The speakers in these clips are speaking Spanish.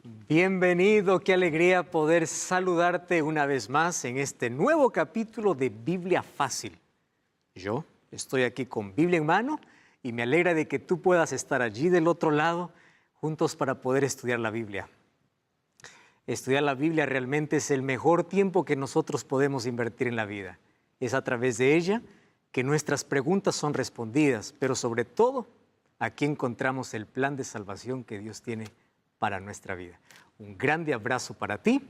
Bienvenido, qué alegría poder saludarte una vez más en este nuevo capítulo de Biblia Fácil. Yo estoy aquí con Biblia en mano y me alegra de que tú puedas estar allí del otro lado juntos para poder estudiar la Biblia. Estudiar la Biblia realmente es el mejor tiempo que nosotros podemos invertir en la vida. Es a través de ella que nuestras preguntas son respondidas, pero sobre todo, aquí encontramos el plan de salvación que Dios tiene para nuestra vida. Un grande abrazo para ti.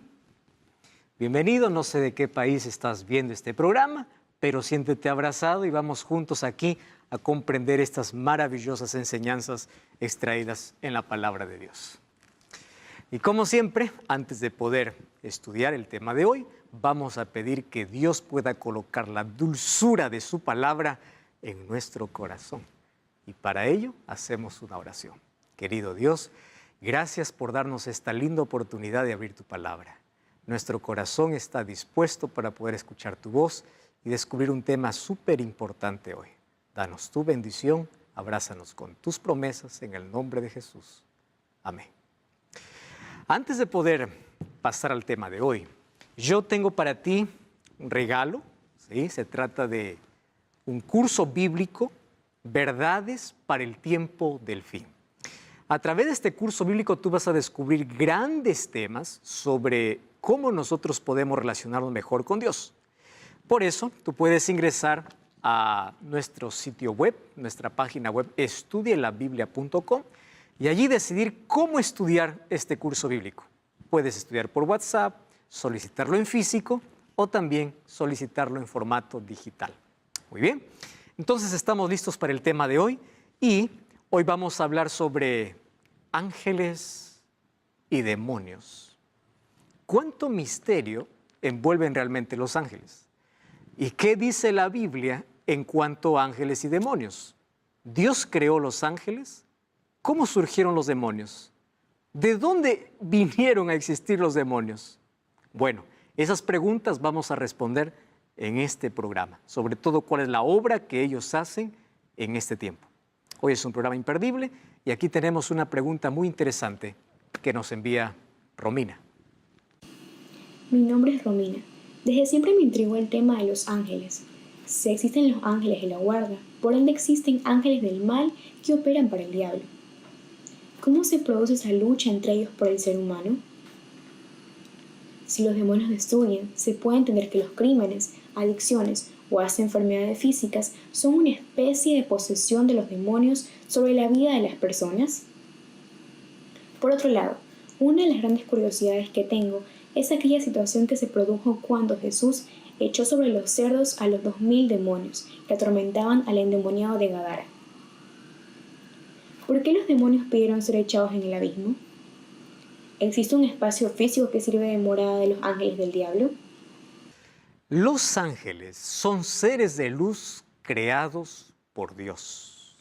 Bienvenido, no sé de qué país estás viendo este programa, pero siéntete abrazado y vamos juntos aquí a comprender estas maravillosas enseñanzas extraídas en la palabra de Dios. Y como siempre, antes de poder estudiar el tema de hoy, vamos a pedir que Dios pueda colocar la dulzura de su palabra en nuestro corazón. Y para ello hacemos una oración. Querido Dios, gracias por darnos esta linda oportunidad de abrir tu palabra. Nuestro corazón está dispuesto para poder escuchar tu voz y descubrir un tema súper importante hoy. Danos tu bendición, abrázanos con tus promesas en el nombre de Jesús. Amén. Antes de poder pasar al tema de hoy, yo tengo para ti un regalo, ¿sí? Se trata de un curso bíblico, Verdades para el tiempo del fin. A través de este curso bíblico tú vas a descubrir grandes temas sobre cómo nosotros podemos relacionarnos mejor con Dios. Por eso tú puedes ingresar a nuestro sitio web, nuestra página web estudielabiblia.com y allí decidir cómo estudiar este curso bíblico. Puedes estudiar por WhatsApp, solicitarlo en físico o también solicitarlo en formato digital. Muy bien, entonces estamos listos para el tema de hoy y hoy vamos a hablar sobre ángeles y demonios. ¿Cuánto misterio envuelven realmente los ángeles? ¿Y qué dice la Biblia en cuanto a ángeles y demonios? ¿Dios creó los ángeles? ¿Cómo surgieron los demonios? ¿De dónde vinieron a existir los demonios? Bueno, esas preguntas vamos a responder en este programa, sobre todo cuál es la obra que ellos hacen en este tiempo. Hoy es un programa imperdible y aquí tenemos una pregunta muy interesante que nos envía Romina. Mi nombre es Romina. Desde siempre me intrigó el tema de los ángeles. Si existen los ángeles de la guarda, por ende existen ángeles del mal que operan para el diablo. ¿Cómo se produce esa lucha entre ellos por el ser humano? Si los demonios destruyen, se puede entender que los crímenes, adicciones o hasta enfermedades físicas son una especie de posesión de los demonios sobre la vida de las personas. Por otro lado, una de las grandes curiosidades que tengo es aquella situación que se produjo cuando Jesús echó sobre los cerdos a los 2000 demonios que atormentaban al endemoniado de Gadara. ¿Por qué los demonios pidieron ser echados en el abismo? ¿Existe un espacio físico que sirve de morada de los ángeles del diablo? Los ángeles son seres de luz creados por Dios.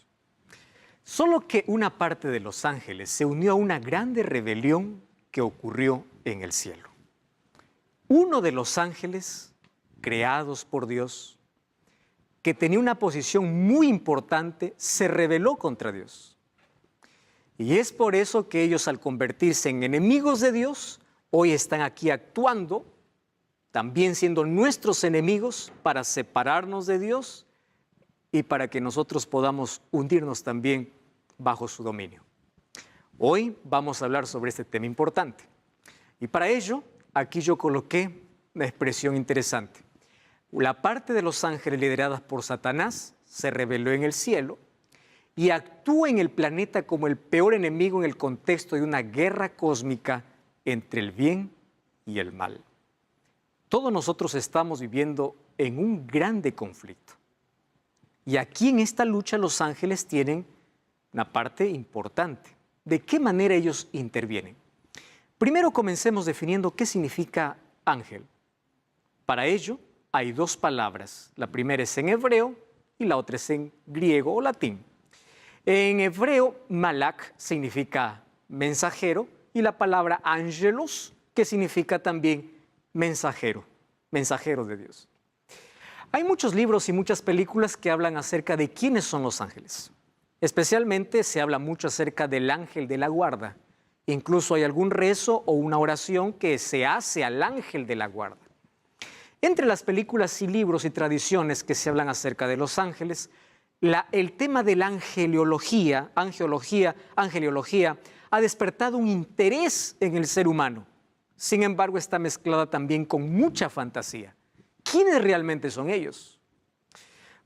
Solo que una parte de los ángeles se unió a una grande rebelión que ocurrió en el cielo. Uno de los ángeles creados por Dios, que tenía una posición muy importante, se rebeló contra Dios. Y es por eso que ellos, al convertirse en enemigos de Dios, hoy están aquí actuando, también siendo nuestros enemigos para separarnos de Dios y para que nosotros podamos hundirnos también bajo su dominio. Hoy vamos a hablar sobre este tema importante. Y para ello, aquí yo coloqué una expresión interesante. La parte de los ángeles lideradas por Satanás se rebeló en el cielo y actúa en el planeta como el peor enemigo en el contexto de una guerra cósmica entre el bien y el mal. Todos nosotros estamos viviendo en un grande conflicto. Y aquí en esta lucha los ángeles tienen una parte importante. ¿De qué manera ellos intervienen? Primero comencemos definiendo qué significa ángel. Para ello hay dos palabras. La primera es en hebreo y la otra es en griego o latín. En hebreo, malak significa mensajero y la palabra ángelos, que significa también mensajero, mensajero de Dios. Hay muchos libros y muchas películas que hablan acerca de quiénes son los ángeles. Especialmente se habla mucho acerca del ángel de la guarda, Incluso hay algún rezo o una oración que se hace al ángel de la guarda. Entre las películas y libros y tradiciones que se hablan acerca de los ángeles, el tema de la angeliología ha despertado un interés en el ser humano. Sin embargo, está mezclada también con mucha fantasía. ¿Quiénes realmente son ellos?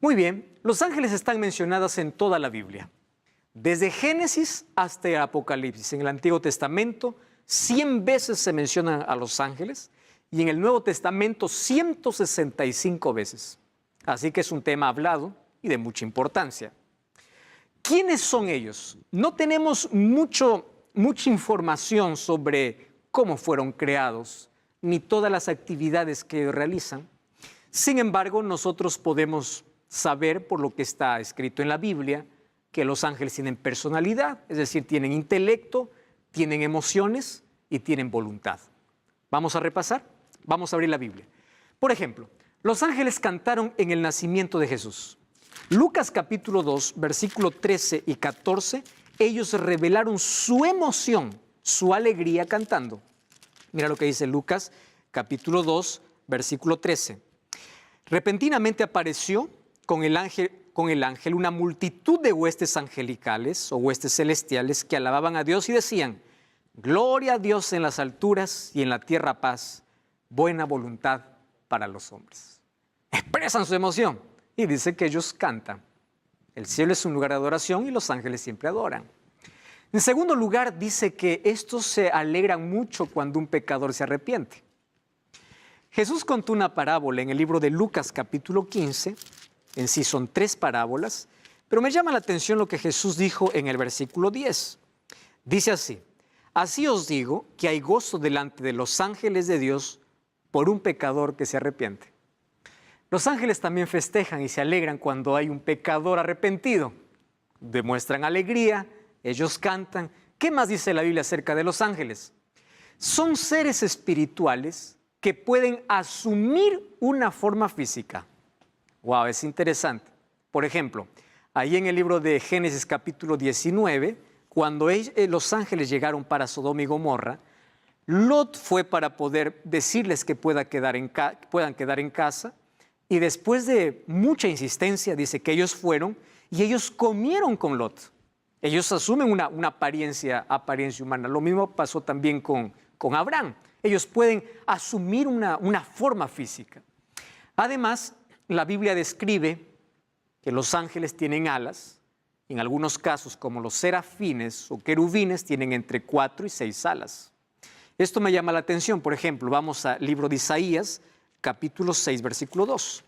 Muy bien, los ángeles están mencionados en toda la Biblia. Desde Génesis hasta el Apocalipsis. En el Antiguo Testamento, 100 veces se mencionan a los ángeles y en el Nuevo Testamento, 165 veces. Así que es un tema hablado y de mucha importancia. ¿Quiénes son ellos? No tenemos mucha información sobre cómo fueron creados, ni todas las actividades que realizan. Sin embargo, nosotros podemos saber por lo que está escrito en la Biblia que los ángeles tienen personalidad, es decir, tienen intelecto, tienen emociones y tienen voluntad. ¿Vamos a repasar? Vamos a abrir la Biblia. Por ejemplo, los ángeles cantaron en el nacimiento de Jesús. Lucas capítulo 2, versículo 13 y 14, ellos revelaron su emoción, su alegría cantando. Mira lo que dice Lucas capítulo 2, versículo 13. Repentinamente apareció con el ángel una multitud de huestes angelicales o huestes celestiales que alababan a Dios y decían: gloria a Dios en las alturas y en la tierra paz, buena voluntad para los hombres. Expresan su emoción y dice que ellos cantan. El cielo es un lugar de adoración y los ángeles siempre adoran. En segundo lugar, dice que estos se alegran mucho cuando un pecador se arrepiente. Jesús contó una parábola en el libro de Lucas capítulo 15, en sí son 3 parábolas, pero me llama la atención lo que Jesús dijo en el versículo 10. Dice así: así os digo que hay gozo delante de los ángeles de Dios por un pecador que se arrepiente. Los ángeles también festejan y se alegran cuando hay un pecador arrepentido. Demuestran alegría, ellos cantan. ¿Qué más dice la Biblia acerca de los ángeles? Son seres espirituales que pueden asumir una forma física. Wow, es interesante. Por ejemplo, ahí en el libro de Génesis capítulo 19, cuando los ángeles llegaron para Sodoma y Gomorra, Lot fue para poder decirles que puedan quedar en casa, y después de mucha insistencia dice que ellos fueron y ellos comieron con Lot. Ellos asumen una apariencia humana. Lo mismo pasó también con Abraham. Ellos pueden asumir una forma física. Además, la Biblia describe que los ángeles tienen alas. En algunos casos, como los serafines o querubines, tienen entre 4 y 6 alas. Esto me llama la atención. Por ejemplo, vamos al libro de Isaías, capítulo 6, versículo 2.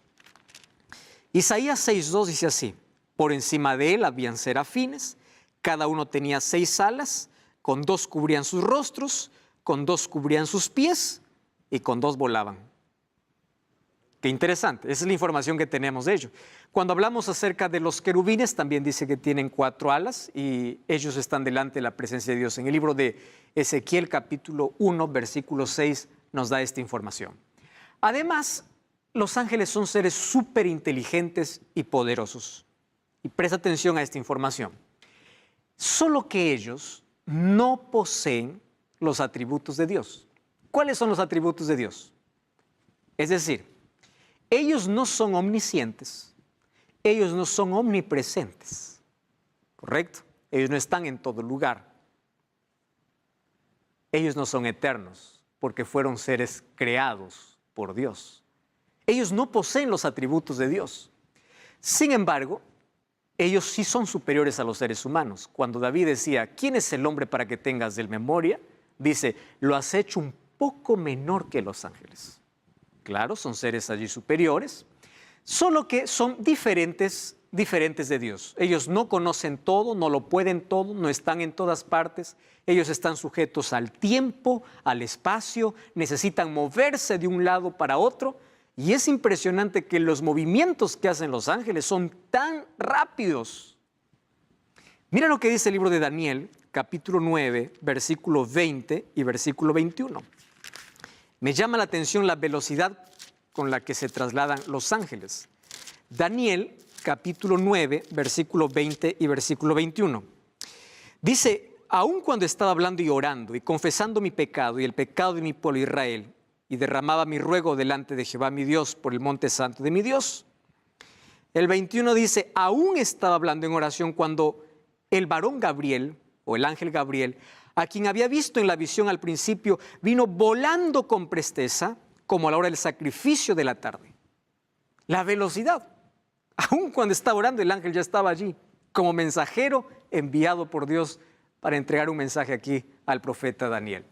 Isaías 6:2 dice así: por encima de él habían serafines, cada uno tenía 6 alas, con 2 cubrían sus rostros, con 2 cubrían sus pies y con 2 volaban. Qué interesante, esa es la información que tenemos de ellos. Cuando hablamos acerca de los querubines, también dice que tienen 4 alas y ellos están delante de la presencia de Dios. En el libro de Ezequiel, capítulo 1, versículo 6, nos da esta información. Además, los ángeles son seres súper inteligentes y poderosos. Y presta atención a esta información. Solo que ellos no poseen los atributos de Dios. ¿Cuáles son los atributos de Dios? Es decir, ellos no son omniscientes, ellos no son omnipresentes, ¿correcto? Ellos no están en todo lugar. Ellos no son eternos, porque fueron seres creados por Dios. Ellos no poseen los atributos de Dios. Sin embargo, ellos sí son superiores a los seres humanos. Cuando David decía, ¿quién es el hombre para que tengas de él memoria? Dice, lo has hecho un poco menor que los ángeles. Claro, son seres allí superiores, solo que son diferentes de Dios. Ellos no conocen todo, no lo pueden todo, no están en todas partes. Ellos están sujetos al tiempo, al espacio, necesitan moverse de un lado para otro. Y es impresionante que los movimientos que hacen los ángeles son tan rápidos. Mira lo que dice el libro de Daniel, capítulo 9, versículo 20 y versículo 21. Me llama la atención la velocidad con la que se trasladan los ángeles. Daniel, capítulo 9, versículo 20 y versículo 21. Dice, aun cuando estaba hablando y orando y confesando mi pecado y el pecado de mi pueblo Israel, y derramaba mi ruego delante de Jehová mi Dios por el monte santo de mi Dios. El 21 dice, aún estaba hablando en oración cuando el varón Gabriel, o el ángel Gabriel, a quien había visto en la visión al principio, vino volando con presteza, como a la hora del sacrificio de la tarde. La velocidad. Aún cuando estaba orando, el ángel ya estaba allí, como mensajero enviado por Dios para entregar un mensaje aquí al profeta Daniel.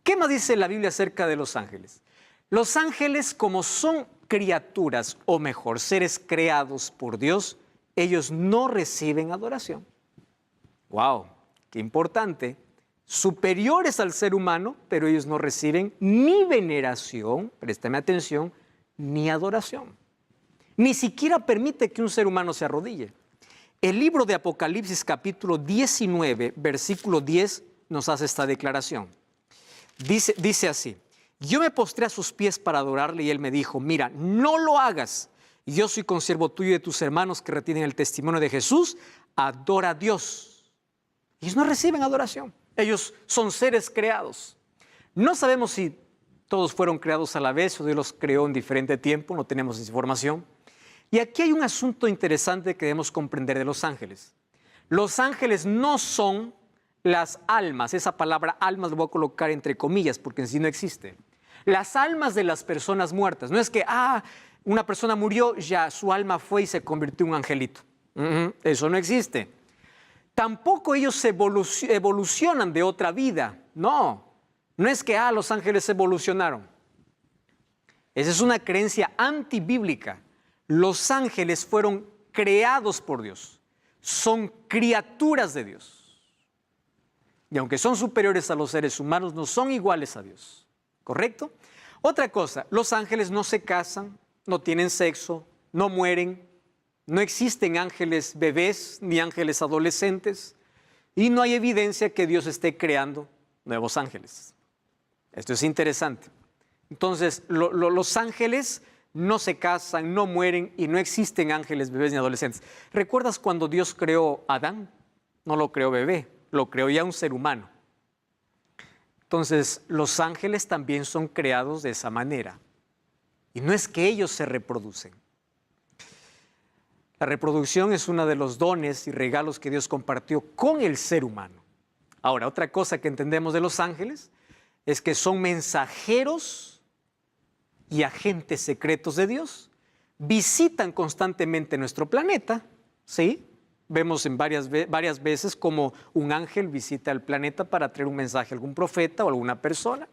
¿Qué más dice la Biblia acerca de los ángeles? Los ángeles, como son criaturas, o mejor, seres creados por Dios, ellos no reciben adoración. ¡Wow! ¡Qué importante! Superiores al ser humano, pero ellos no reciben ni veneración, préstame atención, ni adoración. Ni siquiera permite que un ser humano se arrodille. El libro de Apocalipsis capítulo 19, versículo 10, nos hace esta declaración. Dice así, yo me postré a sus pies para adorarle y él me dijo, mira, no lo hagas. Yo soy consiervo tuyo y de tus hermanos que retienen el testimonio de Jesús. Adora a Dios. Ellos no reciben adoración. Ellos son seres creados. No sabemos si todos fueron creados a la vez o Dios los creó en diferente tiempo, no tenemos información. Y aquí hay un asunto interesante que debemos comprender de los ángeles. Los ángeles no son las almas, esa palabra almas lo voy a colocar entre comillas porque en sí no existe. Las almas de las personas muertas, no es que, una persona murió, ya su alma fue y se convirtió en un angelito. Eso no existe. Tampoco ellos evolucionan de otra vida, no es que, los ángeles evolucionaron. Esa es una creencia antibíblica. Los ángeles fueron creados por Dios, son criaturas de Dios. Y aunque son superiores a los seres humanos, no son iguales a Dios. ¿Correcto? Otra cosa, los ángeles no se casan, no tienen sexo, no mueren, no existen ángeles bebés ni ángeles adolescentes y no hay evidencia que Dios esté creando nuevos ángeles. Esto es interesante. Entonces, los ángeles no se casan, no mueren y no existen ángeles bebés ni adolescentes. ¿Recuerdas cuando Dios creó a Adán? No lo creó bebé, lo creó ya un ser humano. Entonces, los ángeles también son creados de esa manera. Y no es que ellos se reproducen. La reproducción es uno de los dones y regalos que Dios compartió con el ser humano. Ahora, otra cosa que entendemos de los ángeles es que son mensajeros y agentes secretos de Dios. Visitan constantemente nuestro planeta, ¿sí? Vemos en varias veces como un ángel visita el planeta para traer un mensaje a algún profeta o alguna persona.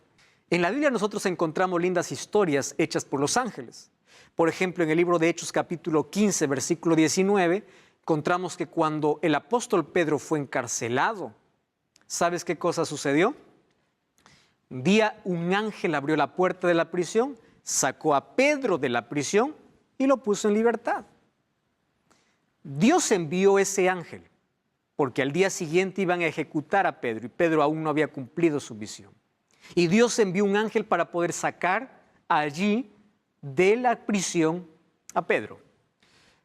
En la Biblia nosotros encontramos lindas historias hechas por los ángeles. Por ejemplo, en el libro de Hechos capítulo 15, versículo 19, encontramos que cuando el apóstol Pedro fue encarcelado, ¿sabes qué cosa sucedió? Un día un ángel abrió la puerta de la prisión, sacó a Pedro de la prisión y lo puso en libertad. Dios envió ese ángel porque al día siguiente iban a ejecutar a Pedro y Pedro aún no había cumplido su misión. Y Dios envió un ángel para poder sacar allí de la prisión a Pedro.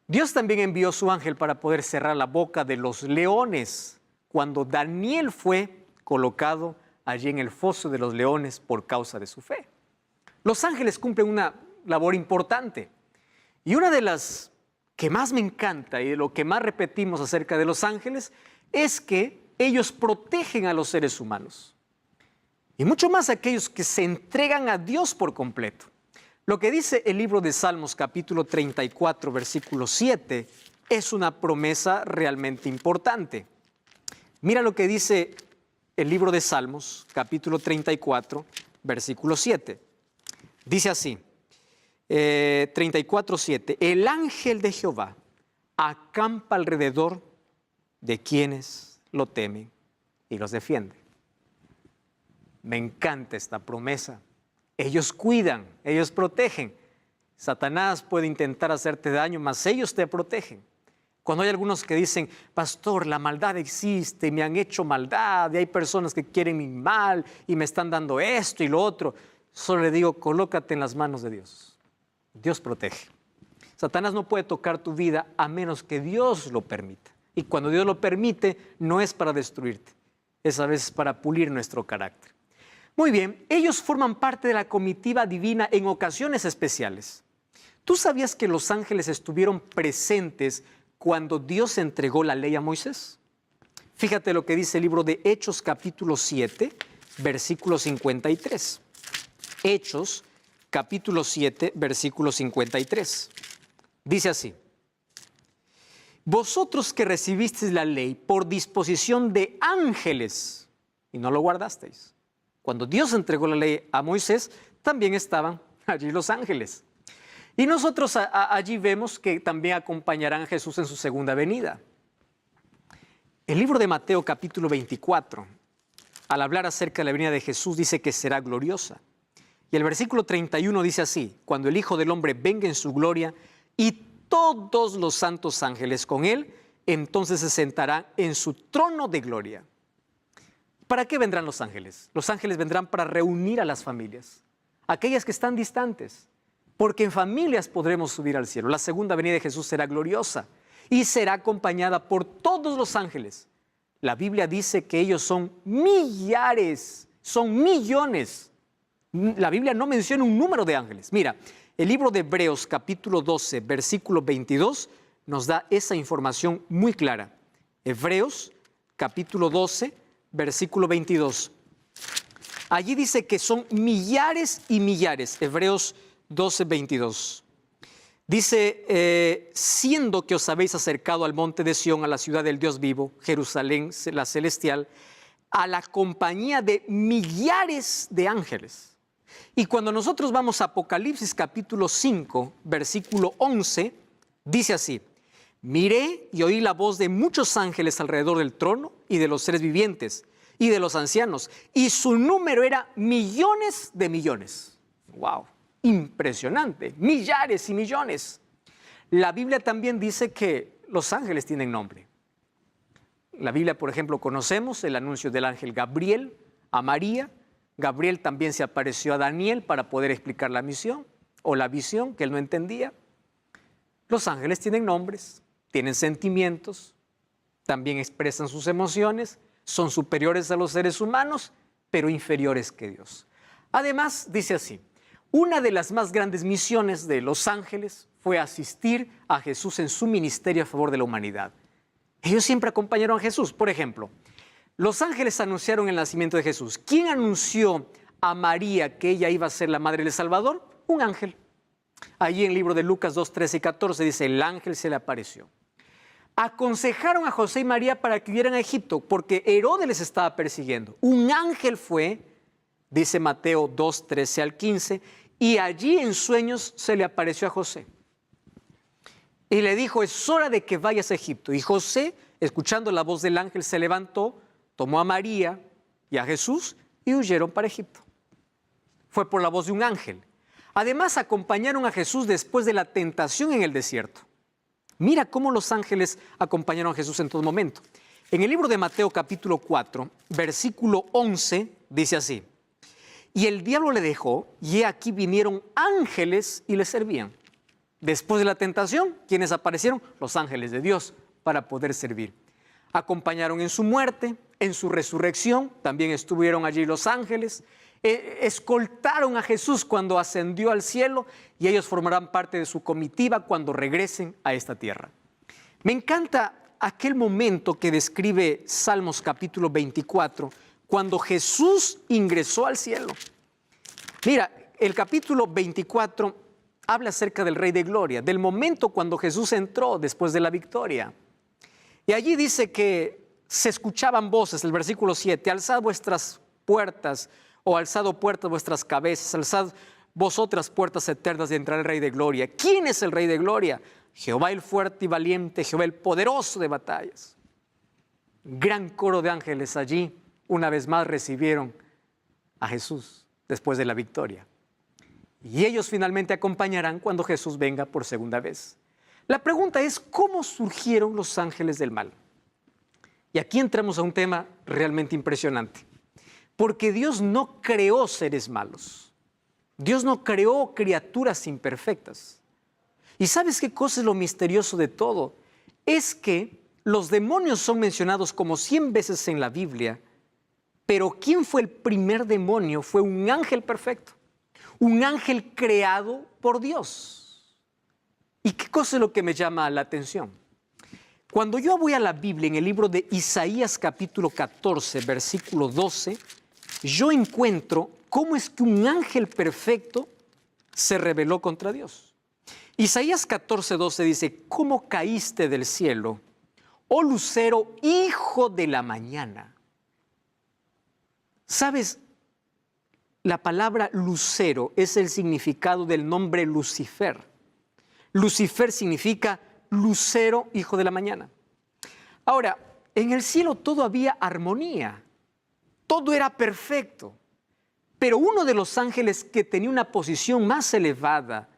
Dios también envió su ángel para poder cerrar la boca de los leones cuando Daniel fue colocado allí en el foso de los leones por causa de su fe. Los ángeles cumplen una labor importante. Y una de las que más me encanta y de lo que más repetimos acerca de los ángeles es que ellos protegen a los seres humanos. Y mucho más aquellos que se entregan a Dios por completo. Lo que dice el libro de Salmos capítulo 34, versículo 7, es una promesa realmente importante. Mira lo que dice el libro de Salmos capítulo 34, versículo 7. Dice así, 34:7, el ángel de Jehová acampa alrededor de quienes lo temen y los defiende. Me encanta esta promesa. Ellos cuidan, ellos protegen. Satanás puede intentar hacerte daño, mas ellos te protegen. Cuando hay algunos que dicen, pastor, la maldad existe, me han hecho maldad, y hay personas que quieren mi mal y me están dando esto y lo otro, solo le digo, colócate en las manos de Dios. Dios protege. Satanás no puede tocar tu vida a menos que Dios lo permita. Y cuando Dios lo permite, no es para destruirte, es a veces para pulir nuestro carácter. Muy bien, ellos forman parte de la comitiva divina en ocasiones especiales. ¿Tú sabías que los ángeles estuvieron presentes cuando Dios entregó la ley a Moisés? Fíjate lo que dice el libro de Hechos capítulo 7, versículo 53. Hechos capítulo 7, versículo 53. Dice así: vosotros que recibisteis la ley por disposición de ángeles y no lo guardasteis. Cuando Dios entregó la ley a Moisés, también estaban allí los ángeles. Y nosotros allí vemos que también acompañarán a Jesús en su segunda venida. El libro de Mateo capítulo 24, al hablar acerca de la venida de Jesús, dice que será gloriosa. Y el versículo 31 dice así: cuando el Hijo del Hombre venga en su gloria y todos los santos ángeles con él, entonces se sentará en su trono de gloria. ¿Para qué vendrán los ángeles? Los ángeles vendrán para reunir a las familias, aquellas que están distantes, porque en familias podremos subir al cielo. La segunda venida de Jesús será gloriosa y será acompañada por todos los ángeles. La Biblia dice que ellos son millares, son millones. La Biblia no menciona un número de ángeles. Mira, el libro de Hebreos capítulo 12, versículo 22 nos da esa información muy clara. Hebreos capítulo 12, versículo 22. Allí dice que son millares y millares. Hebreos 12, 22. Dice, siendo que os habéis acercado al monte de Sión, a la ciudad del Dios vivo, Jerusalén, la celestial, a la compañía de millares de ángeles. Y cuando nosotros vamos a Apocalipsis capítulo 5, versículo 11, dice así: miré y oí la voz de muchos ángeles alrededor del trono y de los seres vivientes y de los ancianos, y su número era millones de millones. ¡Wow! Impresionante, millares y millones. La Biblia también dice que los ángeles tienen nombre. La Biblia, por ejemplo, conocemos el anuncio del ángel Gabriel a María. Gabriel también se apareció a Daniel para poder explicar la misión o la visión que él no entendía. Los ángeles tienen nombres, tienen sentimientos, también expresan sus emociones, son superiores a los seres humanos, pero inferiores que Dios. Además, dice así: una de las más grandes misiones de los ángeles fue asistir a Jesús en su ministerio a favor de la humanidad. Ellos siempre acompañaron a Jesús. Por ejemplo, los ángeles anunciaron el nacimiento de Jesús. ¿Quién anunció a María que ella iba a ser la madre del Salvador? Un ángel. Allí en el libro de Lucas 2, 13 y 14 dice: el ángel se le apareció. Aconsejaron a José y María para que huyeran a Egipto porque Herodes les estaba persiguiendo. Un ángel fue, dice Mateo 2, 13 al 15, y allí en sueños se le apareció a José. Y le dijo: es hora de que vayas a Egipto. Y José, escuchando la voz del ángel, se levantó, tomó a María y a Jesús y huyeron para Egipto. Fue por la voz de un ángel. Además, acompañaron a Jesús después de la tentación en el desierto. Mira cómo los ángeles acompañaron a Jesús en todo momento. En el libro de Mateo capítulo 4, versículo 11, dice así: y el diablo le dejó, y he aquí vinieron ángeles y le servían. Después de la tentación, ¿quiénes aparecieron? Los ángeles de Dios para poder servir. Acompañaron en su muerte, en su resurrección, también estuvieron allí los ángeles. Escoltaron a Jesús cuando ascendió al cielo y ellos formarán parte de su comitiva cuando regresen a esta tierra. Me encanta aquel momento que describe Salmos capítulo 24, cuando Jesús ingresó al cielo. Mira, el capítulo 24 habla acerca del Rey de Gloria, del momento cuando Jesús entró después de la victoria. Y allí dice que se escuchaban voces, el versículo 7, alzad vuestras puertas, o alzado puertas vuestras cabezas, alzad vosotras puertas eternas de entrar el Rey de Gloria. ¿Quién es el Rey de Gloria? Jehová el fuerte y valiente, Jehová el poderoso de batallas. Gran coro de ángeles allí, una vez más recibieron a Jesús después de la victoria. Y ellos finalmente acompañarán cuando Jesús venga por segunda vez. La pregunta es, ¿cómo surgieron los ángeles del mal? Y aquí entramos a un tema realmente impresionante. Porque Dios no creó seres malos. Dios no creó criaturas imperfectas. ¿Y sabes qué cosa es lo misterioso de todo? Es que los demonios son mencionados como 100 veces en la Biblia Pero ¿quién fue el primer demonio? Fue un ángel perfecto, un ángel creado por Dios. ¿Y qué cosa es lo que me llama la atención? Cuando yo voy a la Biblia, en el libro de Isaías capítulo 14, versículo 12, yo encuentro cómo es que un ángel perfecto se rebeló contra Dios. Isaías 14, 12 dice, ¿cómo caíste del cielo, oh lucero, hijo de la mañana? ¿Sabes? La palabra lucero es el significado del nombre Lucifer. Lucifer significa lucero, hijo de la mañana. Ahora, en el cielo todo había armonía, todo era perfecto, pero uno de los ángeles que tenía una posición más elevada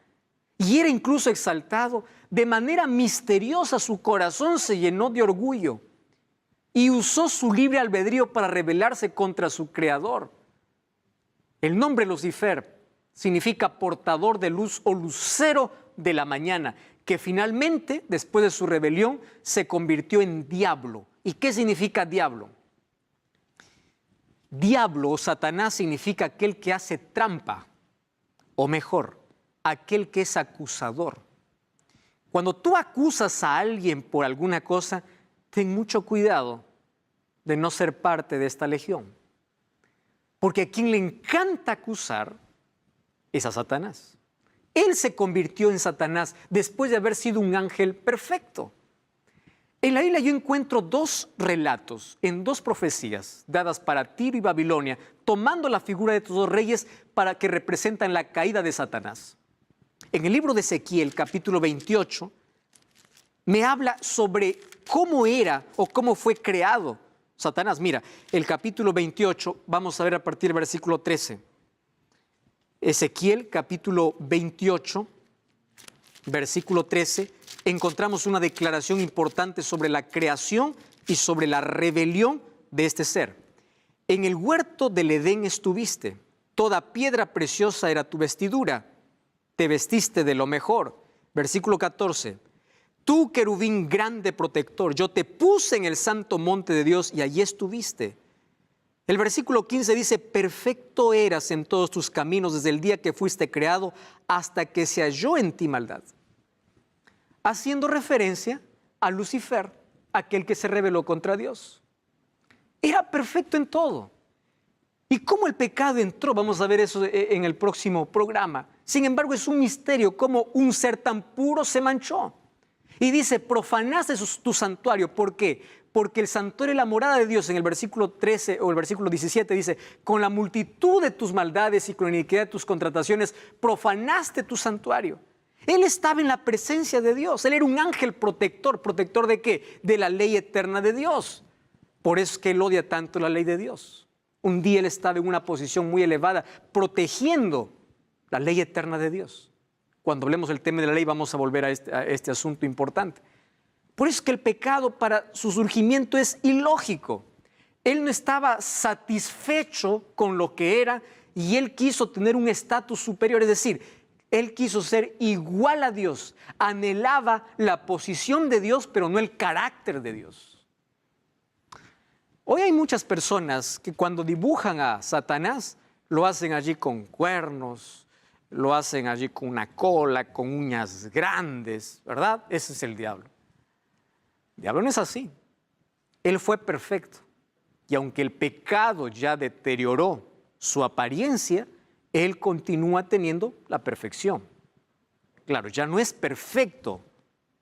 y era incluso exaltado, de manera misteriosa su corazón se llenó de orgullo y usó su libre albedrío para rebelarse contra su creador. El nombre Lucifer significa portador de luz o lucero de la mañana, que finalmente, después de su rebelión, se convirtió en diablo. ¿Y qué significa diablo? Diablo o Satanás significa aquel que hace trampa, o mejor, aquel que es acusador. Cuando tú acusas a alguien por alguna cosa, ten mucho cuidado de no ser parte de esta legión. Porque a quien le encanta acusar es a Satanás. Él se convirtió en Satanás después de haber sido un ángel perfecto. En la Biblia yo encuentro dos relatos en dos profecías dadas para Tiro y Babilonia, tomando la figura de estos dos reyes para que representan la caída de Satanás. En el libro de Ezequiel, capítulo 28, me habla sobre cómo era o cómo fue creado Satanás. Mira, el capítulo 28, vamos a ver a partir del versículo 13. Ezequiel, capítulo 28, versículo 13, encontramos una declaración importante sobre la creación y sobre la rebelión de este ser. En el huerto del Edén estuviste, toda piedra preciosa era tu vestidura, te vestiste de lo mejor. Versículo 14, tú, querubín grande protector, yo te puse en el santo monte de Dios y allí estuviste. El versículo 15 dice, perfecto eras en todos tus caminos desde el día que fuiste creado hasta que se halló en ti maldad. Haciendo referencia a Lucifer, aquel que se rebeló contra Dios. Era perfecto en todo. ¿Y cómo el pecado entró? Vamos a ver eso en el próximo programa. Sin embargo, es un misterio cómo un ser tan puro se manchó. Y dice, profanaste tu santuario. ¿Por qué? Porque el santuario es la morada de Dios. En el versículo 13 o el versículo 17 dice, con la multitud de tus maldades y con la iniquidad de tus contrataciones, profanaste tu santuario. Él estaba en la presencia de Dios. Él era un ángel protector. ¿Protector de qué? De la ley eterna de Dios. Por eso es que él odia tanto la ley de Dios. Un día él estaba en una posición muy elevada, protegiendo la ley eterna de Dios. Cuando hablemos del tema de la ley vamos a volver a este asunto importante. Por eso es que el pecado para su surgimiento es ilógico. Él no estaba satisfecho con lo que era y él quiso tener un estatus superior, es decir, él quiso ser igual a Dios, anhelaba la posición de Dios, pero no el carácter de Dios. Hoy hay muchas personas que cuando dibujan a Satanás, lo hacen allí con cuernos, lo hacen allí con una cola, con uñas grandes, ¿verdad? Ese es el diablo. El diablo no es así. Él fue perfecto. Y aunque el pecado ya deterioró su apariencia, él continúa teniendo la perfección. Claro, ya no es perfecto,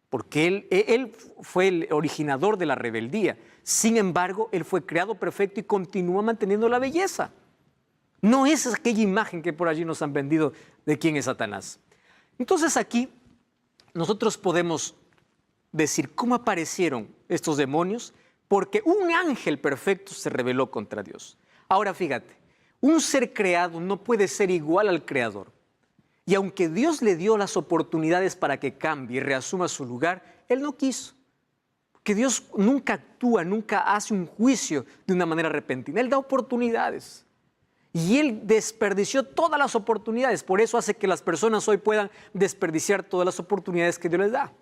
porque él fue el originador de la rebeldía. Sin embargo, él fue creado perfecto y continúa manteniendo la belleza. No es aquella imagen que por allí nos han vendido de quién es Satanás. Entonces aquí nosotros podemos decir cómo aparecieron estos demonios, porque un ángel perfecto se rebeló contra Dios. Ahora fíjate, un ser creado no puede ser igual al creador. Y aunque Dios le dio las oportunidades para que cambie y reasuma su lugar, él no quiso. Que Dios nunca actúa, nunca hace un juicio de una manera repentina. Él da oportunidades. Y él desperdició todas las oportunidades. Por eso hace que las personas hoy puedan desperdiciar todas las oportunidades que Dios les da.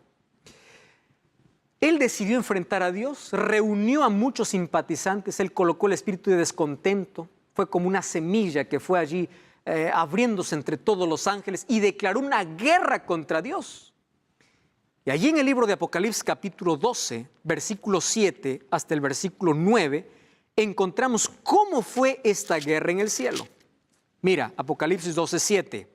Él decidió enfrentar a Dios, reunió a muchos simpatizantes, él colocó el espíritu de descontento, fue como una semilla que fue allí abriéndose entre todos los ángeles y declaró una guerra contra Dios. Y allí en el libro de Apocalipsis capítulo 12, versículo 7 hasta el versículo 9, encontramos cómo fue esta guerra en el cielo. Mira, Apocalipsis 12, 7.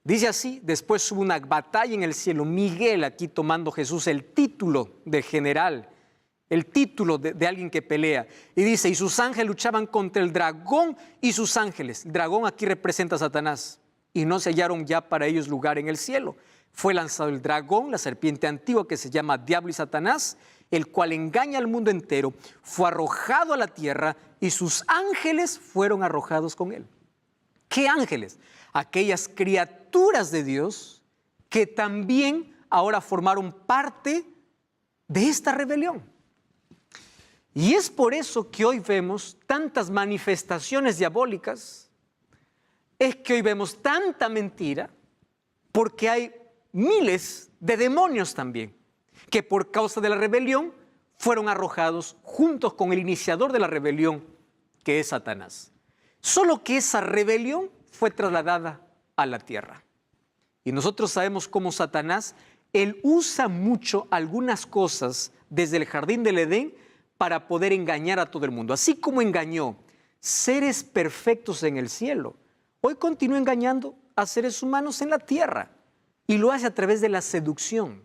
Dice así: después hubo una batalla en el cielo. Miguel, aquí tomando Jesús el título de general, el título de alguien que pelea. Y dice, y sus ángeles luchaban contra el dragón y sus ángeles. El dragón aquí representa a Satanás. Y no se hallaron ya para ellos lugar en el cielo. Fue lanzado el dragón, la serpiente antigua que se llama Diablo y Satanás, el cual engaña al mundo entero. Fue arrojado a la tierra y sus ángeles fueron arrojados con él. ¿Qué ángeles? Aquellas criaturas de Dios que también ahora formaron parte de esta rebelión. Y es por eso que hoy vemos tantas manifestaciones diabólicas, es que hoy vemos tanta mentira, porque hay miles de demonios también, que por causa de la rebelión fueron arrojados juntos con el iniciador de la rebelión, que es Satanás. Solo que esa rebelión fue trasladada a la tierra. Y nosotros sabemos cómo Satanás, él usa mucho algunas cosas desde el jardín del Edén para poder engañar a todo el mundo. Así como engañó seres perfectos en el cielo, hoy continúa engañando a seres humanos en la tierra. Y lo hace a través de la seducción,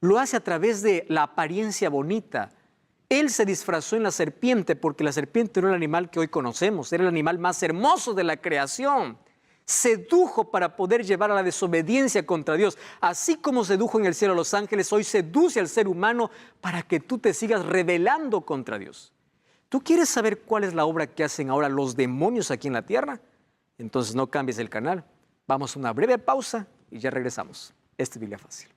lo hace a través de la apariencia bonita. Él se disfrazó en la serpiente porque la serpiente no era el animal que hoy conocemos, era el animal más hermoso de la creación. Sedujo para poder llevar a la desobediencia contra Dios. Así como sedujo en el cielo a los ángeles, hoy seduce al ser humano para que tú te sigas rebelando contra Dios. ¿Tú quieres saber cuál es la obra que hacen ahora los demonios aquí en la tierra? Entonces no cambies el canal. Vamos a una breve pausa y ya regresamos. Esta es Biblia Fácil.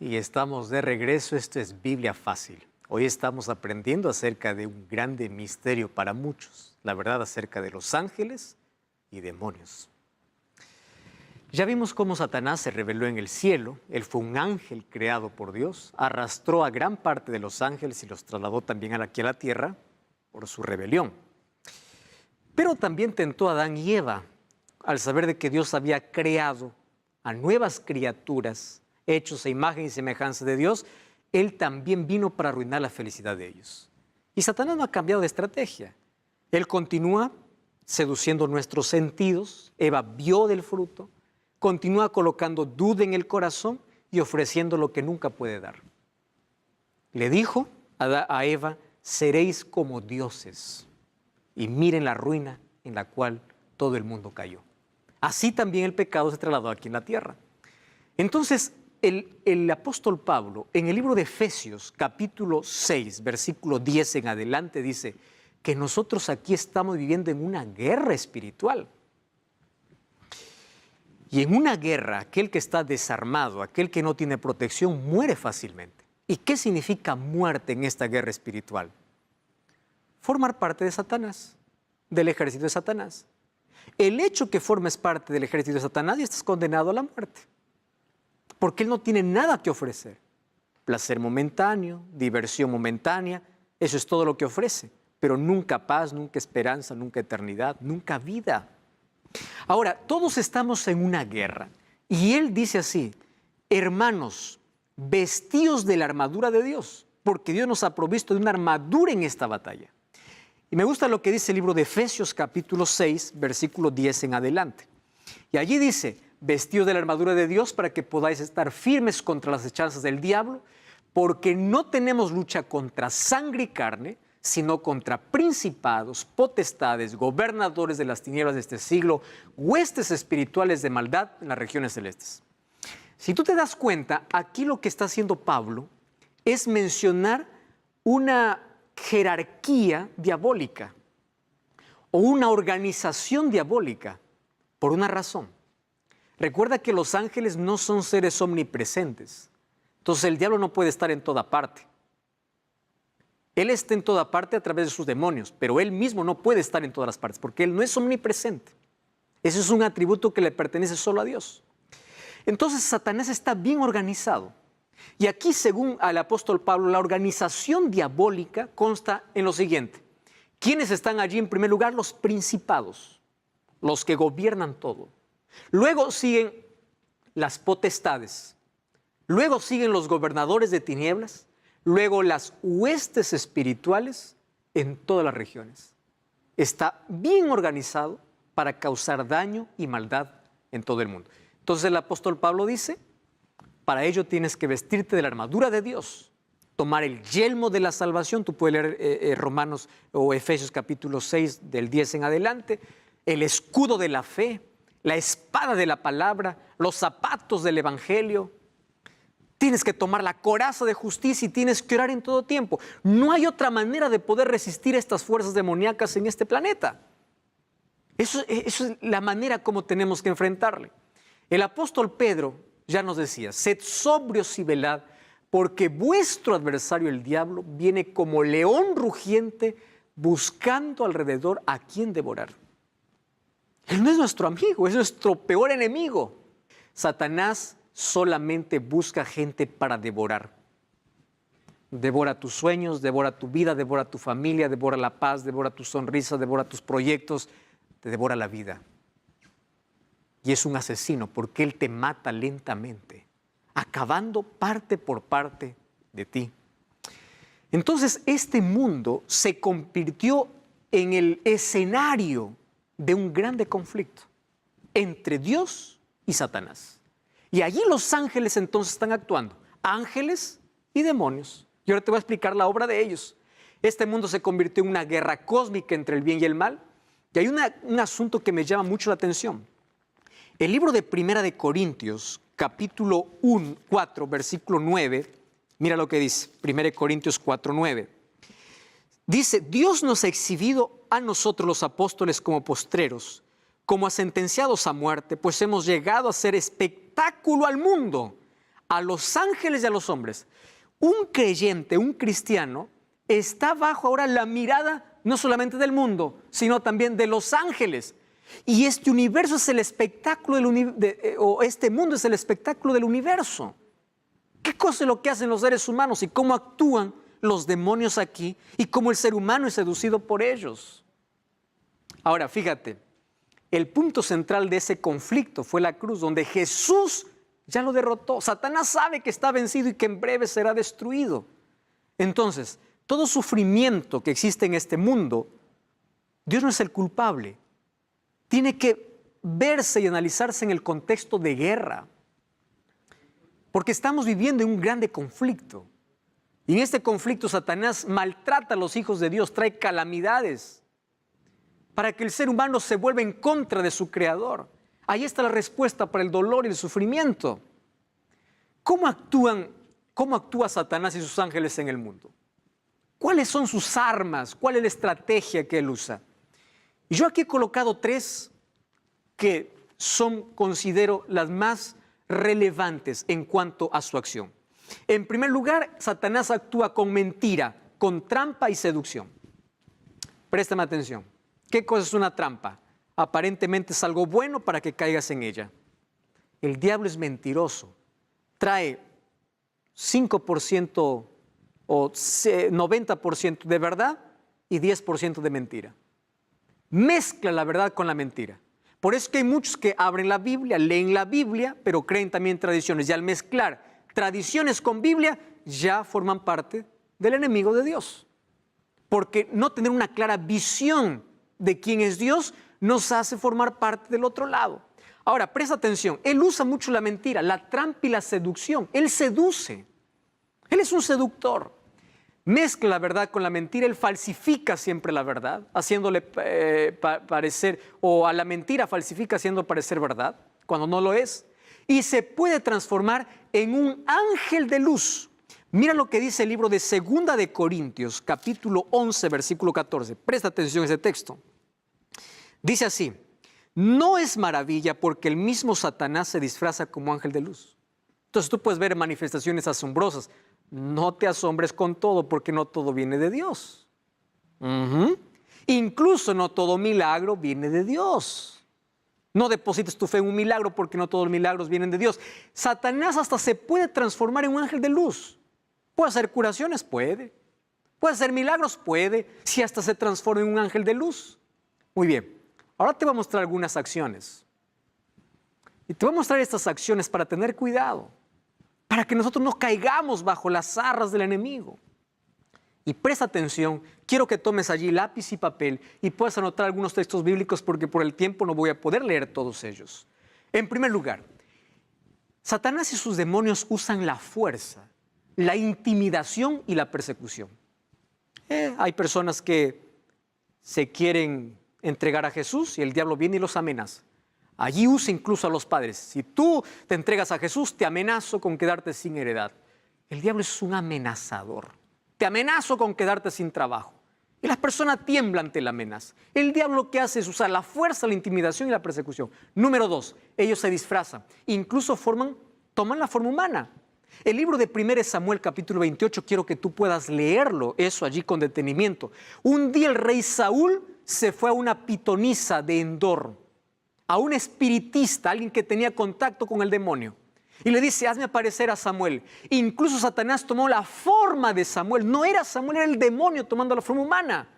Y estamos de regreso. Esto es Biblia Fácil. Hoy estamos aprendiendo acerca de un grande misterio para muchos, la verdad acerca de los ángeles y demonios. Ya vimos cómo Satanás se rebeló en el cielo. Él fue un ángel creado por Dios, arrastró a gran parte de los ángeles y los trasladó también aquí a la tierra por su rebelión. Pero también tentó a Adán y Eva al saber de que Dios había creado a nuevas criaturas hechos a imagen y semejanza de Dios. Él también vino para arruinar la felicidad de ellos. Y Satanás no ha cambiado de estrategia. Él continúa seduciendo nuestros sentidos. Eva vio del fruto, continúa colocando duda en el corazón y ofreciendo lo que nunca puede dar. Le dijo a Eva, seréis como dioses. Y miren la ruina en la cual todo el mundo cayó. Así también el pecado se trasladó aquí en la tierra. Entonces, el apóstol Pablo, en el libro de Efesios, capítulo 6, versículo 10 en adelante, dice que nosotros aquí estamos viviendo en una guerra espiritual. Y en una guerra, aquel que está desarmado, aquel que no tiene protección, muere fácilmente. ¿Y qué significa muerte en esta guerra espiritual? Formar parte de Satanás, del ejército de Satanás. El hecho que formes parte del ejército de Satanás y estás condenado a la muerte. Porque él no tiene nada que ofrecer. Placer momentáneo, diversión momentánea, eso es todo lo que ofrece. Pero nunca paz, nunca esperanza, nunca eternidad, nunca vida. Ahora, todos estamos en una guerra. Y él dice así, hermanos, vestíos de la armadura de Dios, porque Dios nos ha provisto de una armadura en esta batalla. Y me gusta lo que dice el libro de Efesios capítulo 6, versículo 10 en adelante. Y allí dice, vestidos de la armadura de Dios para que podáis estar firmes contra las hechanzas del diablo, porque no tenemos lucha contra sangre y carne, sino contra principados, potestades, gobernadores de las tinieblas de este siglo, huestes espirituales de maldad en las regiones celestes. Si tú te das cuenta, aquí lo que está haciendo Pablo es mencionar una jerarquía diabólica o una organización diabólica por una razón. Recuerda que los ángeles no son seres omnipresentes. Entonces el diablo no puede estar en toda parte. Él está en toda parte a través de sus demonios, pero él mismo no puede estar en todas las partes porque él no es omnipresente. Ese es un atributo que le pertenece solo a Dios. Entonces Satanás está bien organizado. Y aquí, según al apóstol Pablo, la organización diabólica consta en lo siguiente. ¿Quiénes están allí en primer lugar? Los principados, los que gobiernan todo. Luego siguen las potestades. Luego siguen los gobernadores de tinieblas. Luego las huestes espirituales en todas las regiones. Está bien organizado para causar daño y maldad en todo el mundo. Entonces el apóstol Pablo dice, para ello tienes que vestirte de la armadura de Dios, tomar el yelmo de la salvación. Tú puedes leer Romanos o Efesios capítulo 6 del 10 en adelante, el escudo de la fe, la espada de la palabra, los zapatos del evangelio. Tienes que tomar la coraza de justicia y tienes que orar en todo tiempo. No hay otra manera de poder resistir estas fuerzas demoníacas en este planeta. Eso es la manera como tenemos que enfrentarle. El apóstol Pedro ya nos decía, sed sobrios y velad, porque vuestro adversario el diablo viene como león rugiente buscando alrededor a quien devorar. Él no es nuestro amigo, es nuestro peor enemigo. Satanás solamente busca gente para devorar. Devora tus sueños, devora tu vida, devora tu familia, devora la paz, devora tu sonrisa, devora tus proyectos, te devora la vida. Y es un asesino porque él te mata lentamente, acabando parte por parte de ti. Entonces este mundo se convirtió en el escenario de un grande conflicto entre Dios y Satanás. Y allí los ángeles entonces están actuando, ángeles y demonios. Y ahora te voy a explicar la obra de ellos. Este mundo se convirtió en una guerra cósmica entre el bien y el mal. Y hay un asunto que me llama mucho la atención. El libro de Primera de Corintios, capítulo 4, versículo 9, mira lo que dice, 1 Corintios 4, 9. Dice, Dios nos ha exhibido a nosotros los apóstoles como postreros, como a sentenciados a muerte, pues hemos llegado a ser espectáculo al mundo, a los ángeles y a los hombres. Un creyente, un cristiano, está bajo ahora la mirada no solamente del mundo, sino también de los ángeles. Y este universo es el espectáculo o este mundo es el espectáculo del universo. ¿Qué cosa es lo que hacen los seres humanos y cómo actúan los demonios aquí y cómo el ser humano es seducido por ellos? Ahora, fíjate, el punto central de ese conflicto fue la cruz, donde Jesús ya lo derrotó. Satanás sabe que está vencido y que en breve será destruido. Entonces, todo sufrimiento que existe en este mundo, Dios no es el culpable. Tiene que verse y analizarse en el contexto de guerra. Porque estamos viviendo en un grande conflicto. Y en este conflicto Satanás maltrata a los hijos de Dios, trae calamidades para que el ser humano se vuelva en contra de su creador. Ahí está la respuesta para el dolor y el sufrimiento. ¿Cómo actúa Satanás y sus ángeles en el mundo? ¿Cuáles son sus armas? ¿Cuál es la estrategia que él usa? Y yo aquí he colocado 3 que considero las más relevantes en cuanto a su acción. En primer lugar, Satanás actúa con mentira, con trampa y seducción. Préstame atención. ¿Qué cosa es una trampa? Aparentemente es algo bueno para que caigas en ella. El diablo es mentiroso. Trae 5% o 90% de verdad y 10% de mentira. Mezcla la verdad con la mentira. Por eso es que hay muchos que abren la Biblia, leen la Biblia, pero creen también tradiciones. Y al mezclar tradiciones con Biblia, ya forman parte del enemigo de Dios. Porque no tener una clara visión de quién es Dios nos hace formar parte del otro lado. Ahora, presta atención. Él usa mucho la mentira, la trampa y la seducción. Él seduce. Él es un seductor. Mezcla la verdad con la mentira, él falsifica siempre la verdad, haciéndole parecer, o a la mentira falsifica haciendo parecer verdad, cuando no lo es, y se puede transformar en un ángel de luz. Mira lo que dice el libro de 2 de Corintios, capítulo 11, versículo 14. Presta atención a ese texto. Dice así, no es maravilla porque el mismo Satanás se disfraza como ángel de luz. Entonces tú puedes ver manifestaciones asombrosas. No te asombres con todo porque no todo viene de Dios. Incluso no todo milagro viene de Dios. No deposites tu fe en un milagro porque no todos los milagros vienen de Dios. Satanás hasta se puede transformar en un ángel de luz. ¿Puede hacer curaciones? Puede. ¿Puede hacer milagros? Puede. Si hasta se transforma en un ángel de luz. Muy bien. Ahora te voy a mostrar algunas acciones. Y te voy a mostrar estas acciones para tener cuidado. Para que nosotros no caigamos bajo las zarras del enemigo. Y presta atención, quiero que tomes allí lápiz y papel y puedas anotar algunos textos bíblicos porque por el tiempo no voy a poder leer todos ellos. En primer lugar, Satanás y sus demonios usan la fuerza, la intimidación y la persecución. Hay personas que se quieren entregar a Jesús y el diablo viene y los amenaza. Allí usa incluso a los padres. Si tú te entregas a Jesús, te amenazo con quedarte sin heredad. El diablo es un amenazador. Te amenazo con quedarte sin trabajo. Y la persona tiembla ante la amenaza. El diablo lo que hace es usar la fuerza, la intimidación y la persecución. Número 2, ellos se disfrazan. Incluso toman la forma humana. El libro de 1 Samuel capítulo 28, quiero que tú puedas leerlo, eso allí con detenimiento. Un día el rey Saúl se fue a una pitonisa de Endor, a un espiritista, alguien que tenía contacto con el demonio. Y le dice, hazme aparecer a Samuel. Incluso Satanás tomó la forma de Samuel. No era Samuel, era el demonio tomando la forma humana.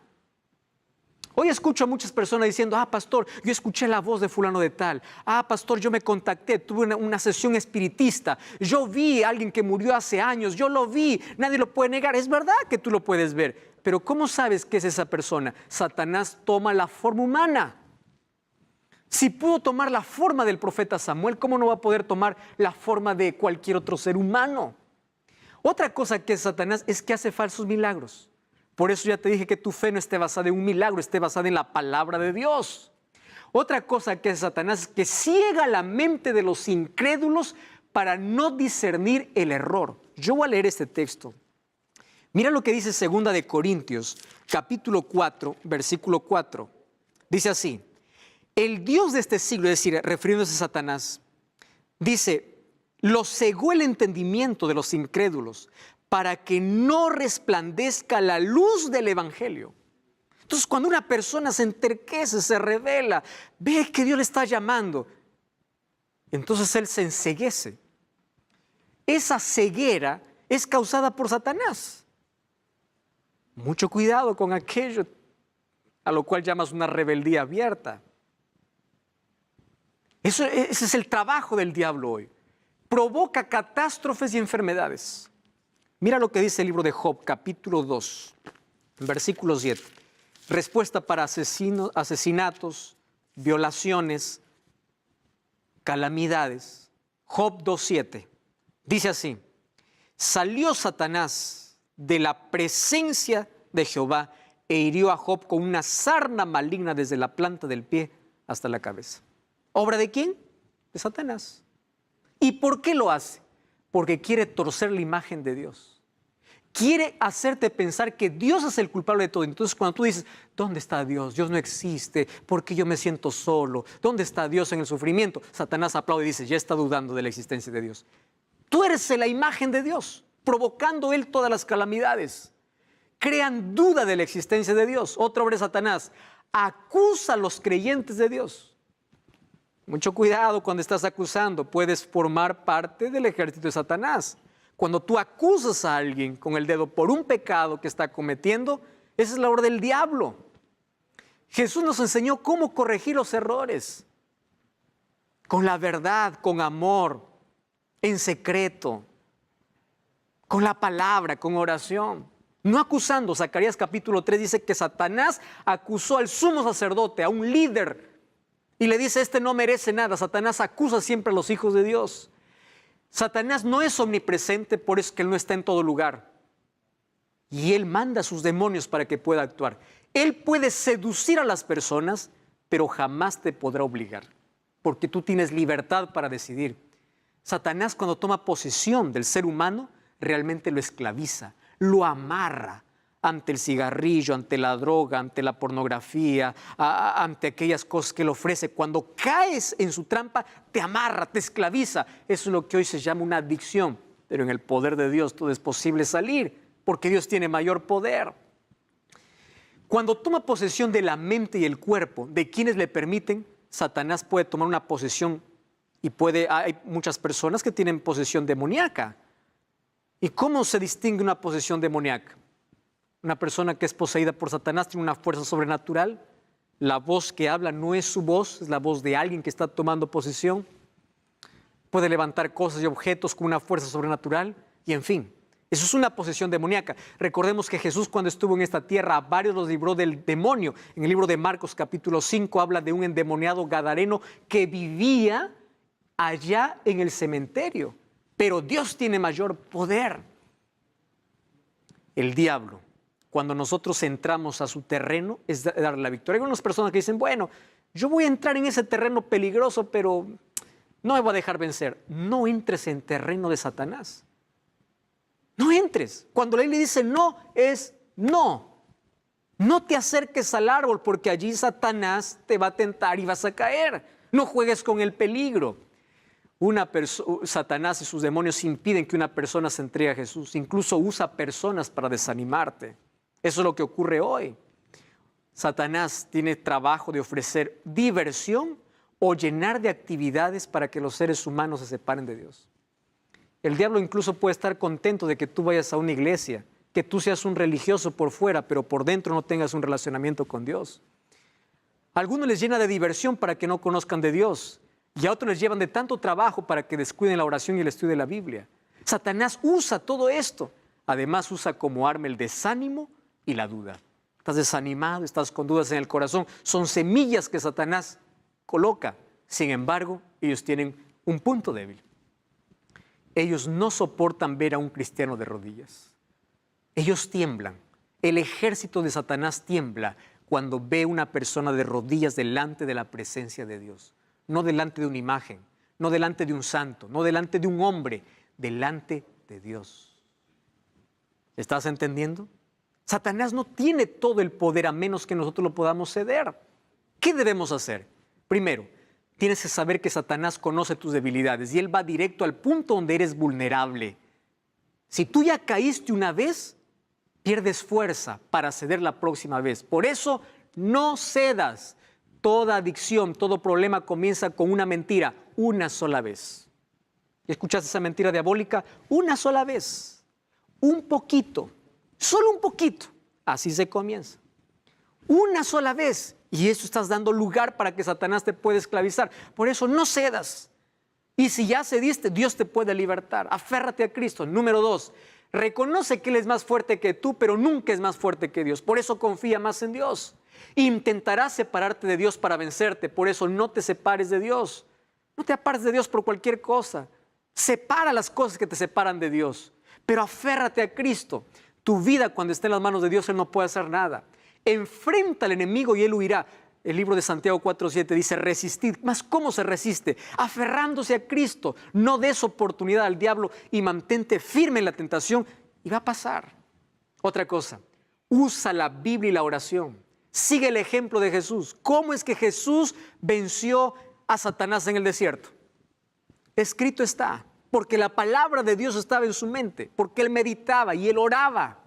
Hoy escucho a muchas personas diciendo, pastor, yo escuché la voz de fulano de tal. Pastor, yo me contacté, tuve una sesión espiritista. Yo vi a alguien que murió hace años, yo lo vi, nadie lo puede negar. Es verdad que tú lo puedes ver, pero ¿cómo sabes que es esa persona? Satanás toma la forma humana. Si pudo tomar la forma del profeta Samuel, ¿cómo no va a poder tomar la forma de cualquier otro ser humano? Otra cosa que es Satanás es que hace falsos milagros. Por eso ya te dije que tu fe no esté basada en un milagro, esté basada en la palabra de Dios. Otra cosa que es Satanás es que ciega la mente de los incrédulos para no discernir el error. Yo voy a leer este texto. Mira lo que dice 2 de Corintios, capítulo 4, versículo 4. Dice así, el Dios de este siglo, es decir, refiriéndose a Satanás, dice, lo cegó el entendimiento de los incrédulos para que no resplandezca la luz del evangelio. Entonces, cuando una persona se enterquece, se revela, ve que Dios le está llamando, entonces él se enceguece. Esa ceguera es causada por Satanás. Mucho cuidado con aquello a lo cual llamas una rebeldía abierta. Ese es el trabajo del diablo hoy. Provoca catástrofes y enfermedades. Mira lo que dice el libro de Job, capítulo 2, versículo 7. Respuesta para asesinatos, violaciones, calamidades. Job 2:7. Dice así, salió Satanás de la presencia de Jehová e hirió a Job con una sarna maligna desde la planta del pie hasta la cabeza. ¿Obra de quién? De Satanás. ¿Y por qué lo hace? Porque quiere torcer la imagen de Dios. Quiere hacerte pensar que Dios es el culpable de todo. Entonces cuando tú dices, ¿dónde está Dios? Dios no existe. ¿Por qué yo me siento solo? ¿Dónde está Dios en el sufrimiento? Satanás aplaude y dice, ya está dudando de la existencia de Dios. Tú eres la imagen de Dios, provocando Él todas las calamidades. Crean duda de la existencia de Dios. Otra obra de Satanás, acusa a los creyentes de Dios. Mucho cuidado cuando estás acusando, puedes formar parte del ejército de Satanás. Cuando tú acusas a alguien con el dedo por un pecado que está cometiendo, esa es la obra del diablo. Jesús nos enseñó cómo corregir los errores. Con la verdad, con amor, en secreto, con la palabra, con oración. No acusando. Zacarías capítulo 3 dice que Satanás acusó al sumo sacerdote, a un líder, y le dice, este no merece nada. Satanás acusa siempre a los hijos de Dios. Satanás no es omnipresente, por eso es que Él no está en todo lugar. Y Él manda a sus demonios para que pueda actuar. Él puede seducir a las personas, pero jamás te podrá obligar, porque tú tienes libertad para decidir. Satanás, cuando toma posesión del ser humano, realmente lo esclaviza, lo amarra ante el cigarrillo, ante la droga, ante la pornografía, ante aquellas cosas que Él ofrece. Cuando caes en su trampa, te amarra, te esclaviza. Eso es lo que hoy se llama una adicción. Pero en el poder de Dios todo es posible salir, porque Dios tiene mayor poder. Cuando toma posesión de la mente y el cuerpo de quienes le permiten, Satanás puede tomar una posesión y hay muchas personas que tienen posesión demoníaca. ¿Y cómo se distingue una posesión demoníaca? Una persona que es poseída por Satanás tiene una fuerza sobrenatural. La voz que habla no es su voz, es la voz de alguien que está tomando posesión. Puede levantar cosas y objetos con una fuerza sobrenatural y en fin. Eso es una posesión demoníaca. Recordemos que Jesús cuando estuvo en esta tierra a varios los libró del demonio. En el libro de Marcos capítulo 5 habla de un endemoniado gadareno que vivía allá en el cementerio. Pero Dios tiene mayor poder. El diablo, cuando nosotros entramos a su terreno, es darle la victoria. Hay unas personas que dicen, bueno, yo voy a entrar en ese terreno peligroso, pero no me voy a dejar vencer. No entres en terreno de Satanás. No entres. Cuando la Biblia dice no, es no. No te acerques al árbol porque allí Satanás te va a tentar y vas a caer. No juegues con el peligro. Satanás y sus demonios impiden que una persona se entregue a Jesús. Incluso usa personas para desanimarte. Eso es lo que ocurre hoy. Satanás tiene trabajo de ofrecer diversión o llenar de actividades para que los seres humanos se separen de Dios. El diablo incluso puede estar contento de que tú vayas a una iglesia, que tú seas un religioso por fuera, pero por dentro no tengas un relacionamiento con Dios. A algunos les llena de diversión para que no conozcan de Dios y a otros les llevan de tanto trabajo para que descuiden la oración y el estudio de la Biblia. Satanás usa todo esto. Además usa como arma el desánimo y la duda. Estás desanimado, estás con dudas en el corazón. Son semillas que Satanás coloca. Sin embargo, ellos tienen un punto débil. Ellos no soportan ver a un cristiano de rodillas. Ellos tiemblan. El ejército de Satanás tiembla cuando ve una persona de rodillas delante de la presencia de Dios. No delante de una imagen, no delante de un santo, no delante de un hombre, delante de Dios. ¿Estás entendiendo? Satanás no tiene todo el poder a menos que nosotros lo podamos ceder. ¿Qué debemos hacer? Primero, tienes que saber que Satanás conoce tus debilidades y él va directo al punto donde eres vulnerable. Si tú ya caíste una vez, pierdes fuerza para ceder la próxima vez. Por eso, no cedas. Toda adicción, todo problema comienza con una mentira, una sola vez. ¿Escuchaste esa mentira diabólica? Una sola vez. Un poquito, solo un poquito. Así se comienza. Una sola vez. Y eso estás dando lugar para que Satanás te pueda esclavizar. Por eso no cedas. Y si ya cediste, Dios te puede libertar. Aférrate a Cristo. Número 2, reconoce que Él es más fuerte que tú, pero nunca es más fuerte que Dios. Por eso confía más en Dios. Intentarás separarte de Dios para vencerte. Por eso no te separes de Dios. No te apartes de Dios por cualquier cosa. Separa las cosas que te separan de Dios. Pero aférrate a Cristo. Tu vida cuando esté en las manos de Dios, Él no puede hacer nada. Enfrenta al enemigo y él huirá. El libro de Santiago 4:7 dice resistid. ¿Mas cómo se resiste? Aferrándose a Cristo. No des oportunidad al diablo y mantente firme en la tentación y va a pasar. Otra cosa, usa la Biblia y la oración. Sigue el ejemplo de Jesús. ¿Cómo es que Jesús venció a Satanás en el desierto? Escrito está, porque la palabra de Dios estaba en su mente, porque él meditaba y él oraba.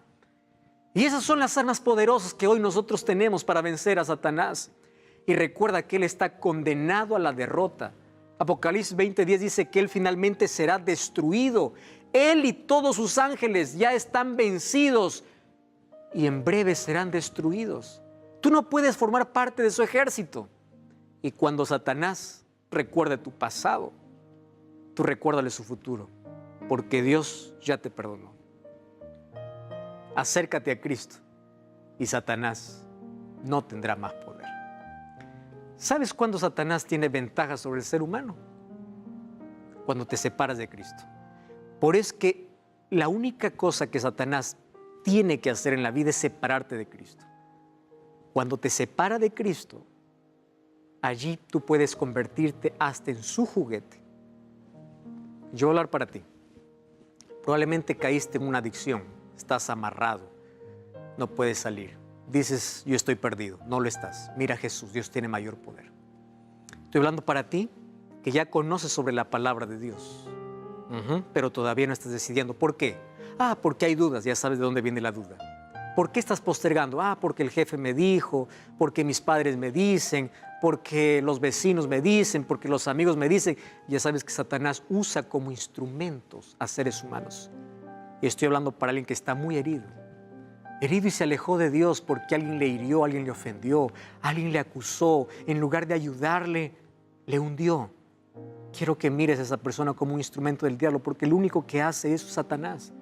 Y esas son las armas poderosas que hoy nosotros tenemos para vencer a Satanás. Y recuerda que él está condenado a la derrota. Apocalipsis 20:10 dice que él finalmente será destruido. Él y todos sus ángeles ya están vencidos y en breve serán destruidos. Tú no puedes formar parte de su ejército. Y cuando Satanás recuerde tu pasado, tú recuérdale su futuro, porque Dios ya te perdonó. Acércate a Cristo y Satanás no tendrá más poder. ¿Sabes cuándo Satanás tiene ventaja sobre el ser humano? Cuando te separas de Cristo. Por eso es que la única cosa que Satanás tiene que hacer en la vida es separarte de Cristo. Cuando te separa de Cristo, allí tú puedes convertirte hasta en su juguete. Yo voy a hablar para ti. Probablemente caíste en una adicción. Estás amarrado. no puedes salir. Dices, yo estoy perdido. No lo estás. Mira a Jesús, Dios tiene mayor poder. Estoy hablando para ti que ya conoces sobre la palabra de Dios, pero todavía no estás decidiendo. ¿Por qué? Porque hay dudas, ya sabes de dónde viene la duda. ¿Por qué estás postergando? Porque el jefe me dijo, porque mis padres me dicen, porque los vecinos me dicen, porque los amigos me dicen. Ya sabes que Satanás usa como instrumentos a seres humanos. Y estoy hablando para alguien que está muy herido. Herido y se alejó de Dios porque alguien le hirió, alguien le ofendió, alguien le acusó. En lugar de ayudarle, le hundió. Quiero que mires a esa persona como un instrumento del diablo, porque el único que hace eso es Satanás.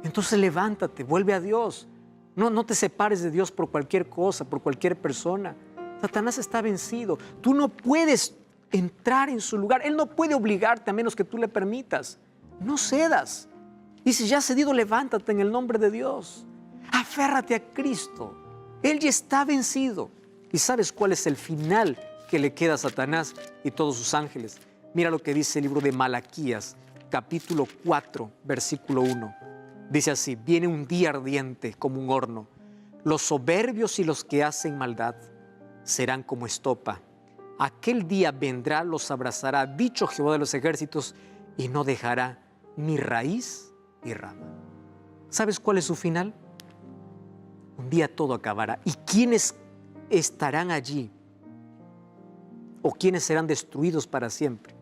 Entonces levántate, vuelve a Dios. No te separes de Dios por cualquier cosa, por cualquier persona. Satanás está vencido. Tú no puedes entrar en su lugar. Él no puede obligarte a menos que tú le permitas. No cedas. Y si ya has cedido, levántate en el nombre de Dios. Aférrate a Cristo. Él ya está vencido. ¿Y sabes cuál es el final que le queda a Satanás y todos sus ángeles? Mira lo que dice el libro de Malaquías, capítulo 4, versículo 1. Dice así: viene un día ardiente como un horno. Los soberbios y los que hacen maldad serán como estopa. Aquel día vendrá, los abrazará, dicho Jehová de los ejércitos, y no dejará ni raíz ni rama. ¿Sabes cuál es su final? Un día todo acabará. ¿Y quiénes estarán allí? ¿O quiénes serán destruidos para siempre?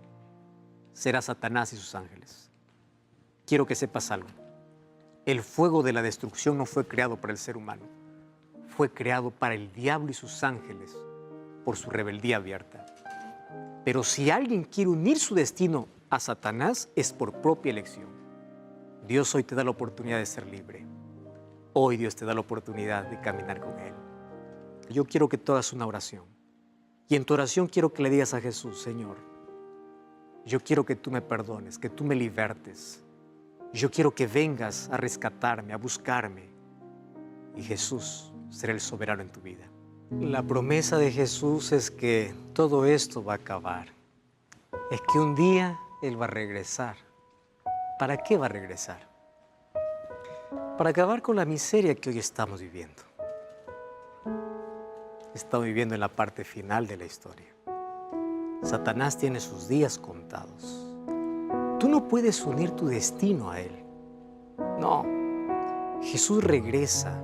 Será Satanás y sus ángeles. Quiero que sepas algo. El fuego de la destrucción no fue creado para el ser humano. Fue creado para el diablo y sus ángeles por su rebeldía abierta. Pero si alguien quiere unir su destino a Satanás, es por propia elección. Dios hoy te da la oportunidad de ser libre. Hoy Dios te da la oportunidad de caminar con Él. Yo quiero que tú hagas una oración. Y en tu oración quiero que le digas a Jesús: Señor, yo quiero que tú me perdones, que tú me libertes. Yo quiero que vengas a rescatarme, a buscarme. Y Jesús será el soberano en tu vida. La promesa de Jesús es que todo esto va a acabar. Es que un día Él va a regresar. ¿Para qué va a regresar? Para acabar con la miseria que hoy estamos viviendo. Estamos viviendo en la parte final de la historia. Satanás tiene sus días contados. Tú no puedes unir tu destino a Él. No. Jesús regresa.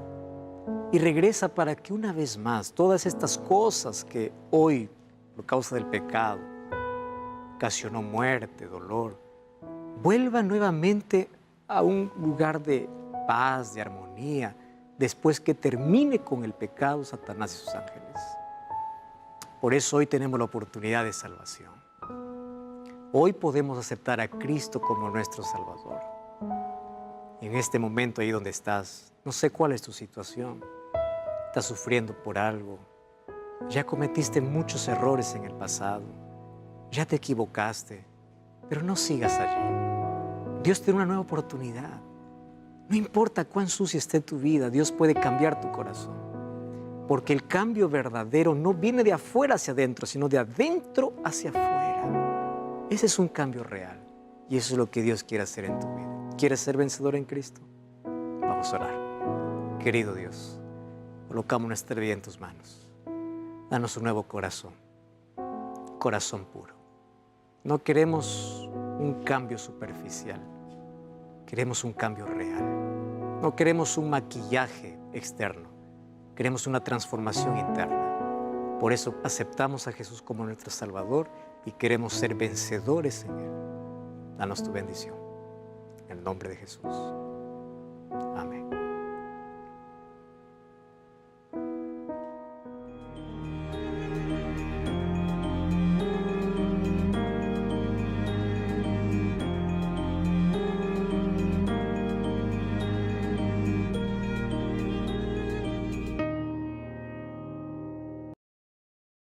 Y regresa para que una vez más todas estas cosas que hoy, por causa del pecado, ocasionó muerte, dolor, vuelvan nuevamente a un lugar de paz, de armonía, después que termine con el pecado Satanás y sus ángeles. Por eso hoy tenemos la oportunidad de salvación. Hoy podemos aceptar a Cristo como nuestro Salvador. En este momento ahí donde estás, no sé cuál es tu situación. Estás sufriendo por algo. Ya cometiste muchos errores en el pasado. Ya te equivocaste. Pero no sigas allí. Dios tiene una nueva oportunidad. No importa cuán sucia esté tu vida, Dios puede cambiar tu corazón. Porque el cambio verdadero no viene de afuera hacia adentro, sino de adentro hacia afuera. Ese es un cambio real. Y eso es lo que Dios quiere hacer en tu vida. ¿Quieres ser vencedor en Cristo? Vamos a orar. Querido Dios, colocamos nuestra vida en tus manos. Danos un nuevo corazón. Corazón puro. No queremos un cambio superficial. Queremos un cambio real. No queremos un maquillaje externo. Queremos una transformación interna. Por eso aceptamos a Jesús como nuestro Salvador y queremos ser vencedores en Él. Danos tu bendición. En el nombre de Jesús. Amén.